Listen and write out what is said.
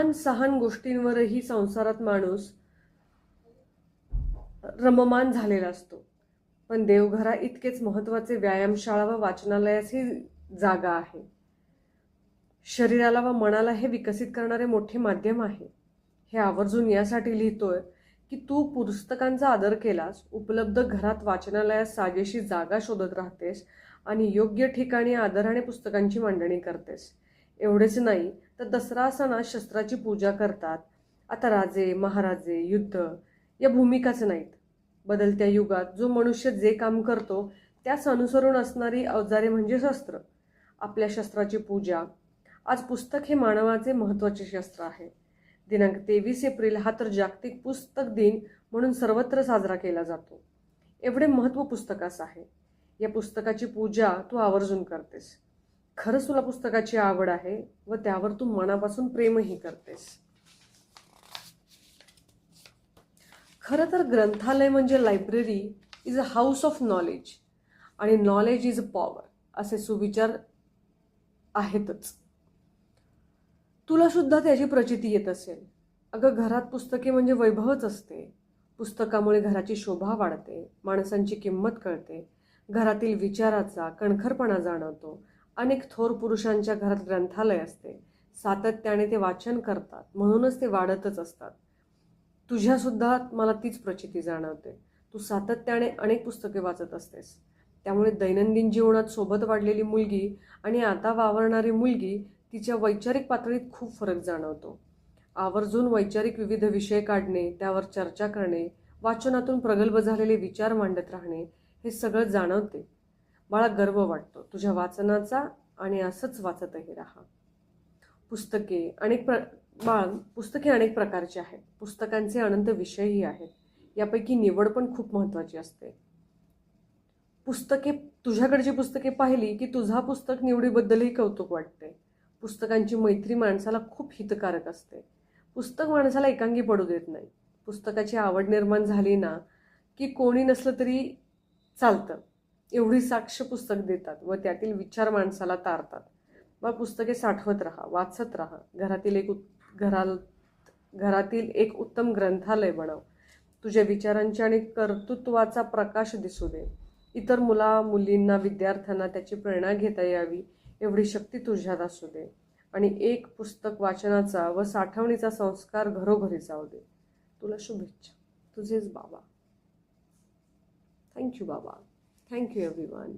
लहान सहान गोष्टींवरही संसारात माणूस रममान झालेला असतो. पण देवघरा इतकेच महत्त्वाचे व्यायामशाळा व वाचनालयाची जागा आहे. शरीराला व मनाला हे विकसित करणारे मोठे माध्यम आहे. हे आवर्जून यासाठी लिहितोय की तू पुस्तकांचा आदर केलास, उपलब्ध घरात वाचनालयात साजेशी जागा शोधत राहतेस आणि योग्य ठिकाणी आदराने पुस्तकांची मांडणी करतेस. एवढेच नाही तर दसरा सणात शस्त्राची पूजा करतात. आता राजे महाराजे युद्ध या भूमिकाच नाहीत. बदलत्या युगात जो मनुष्य जे काम करतो त्यास अनुसरून असणारी अवजारे म्हणजे शस्त्र. आपल्या शस्त्राची पूजा. आज पुस्तक हे मानवाचे महत्त्वाचे शस्त्र आहे. दिनांक 23 एप्रिल हा तर जागतिक पुस्तक दिन म्हणून सर्वत्र साजरा केला जातो. एवढे महत्त्व पुस्तकास आहे. या पुस्तकाची पूजा तू आवर्जून करतेस. खरंच तुला पुस्तकाची आवड आहे व त्यावर तू मनापासून प्रेमही करतेस. खरं तर ग्रंथालय म्हणजे library is a house of knowledge आणि नॉलेज इज अ पॉवर असे सुविचार आहेतच. तुला सुद्धा त्याची प्रचिती येत असेल. अगं, घरात पुस्तके म्हणजे वैभवच असते. पुस्तकामुळे घराची शोभा वाढते, माणसांची किंमत कळते, घरातील विचाराचा कणखरपणा जाणवतो. अनेक थोर पुरुषांच्या घरात ग्रंथालय असते. सातत्याने ते वाचन करतात, म्हणूनच ते वाढतच असतात. तुझ्यासुद्धा मला तीच प्रचिती जाणवते. तू सातत्याने अनेक पुस्तके वाचत असतेस. त्यामुळे दैनंदिन जीवनात सोबत वाढलेली मुलगी आणि आता वावरणारी मुलगी तिच्या वैचारिक पातळीत खूप फरक जाणवतो. आवर्जून वैचारिक विविध विषय काढणे, त्यावर चर्चा करणे, वाचनातून प्रगल्भ झालेले विचार मांडत राहणे हे सगळं जाणवते. बाळा, गर्व वाटतो तुझ्या वाचनाचा आणि असंच वाचतही राहा. पुस्तके अनेक प्रकारची आहेत. पुस्तकांचे अनंत विषयही आहेत. यापैकी निवड पण खूप महत्त्वाची असते. तुझ्याकडची पुस्तके पाहिली की तुझा पुस्तक निवडीबद्दलही कौतुक वाटते. पुस्तकांची मैत्री माणसाला खूप हितकारक असते. पुस्तक माणसाला एकांगी पडू देत नाही. पुस्तकाची आवड निर्माण झाली ना की कोणी नसलं तरी चालतं एवढी साक्ष पुस्तक देतात व त्यातील विचार माणसाला तारतात. मग पुस्तके साठवत राहा, वाचत राहा. घरातील एक उत्तम ग्रंथालय बनव. तुझ्या विचारांच्या आणि कर्तृत्वाचा प्रकाश दिसू दे. इतर मुलींना, विद्यार्थ्यांना त्याची प्रेरणा घेता यावी एवढी शक्ती तुझ्यात असू दे. आणि एक पुस्तक वाचनाचा व साठवणीचा संस्कार घरोघरी जाऊ दे. तुला शुभेच्छा. तुझेच बाबा. थँक्यू बाबा. Thank you everyone.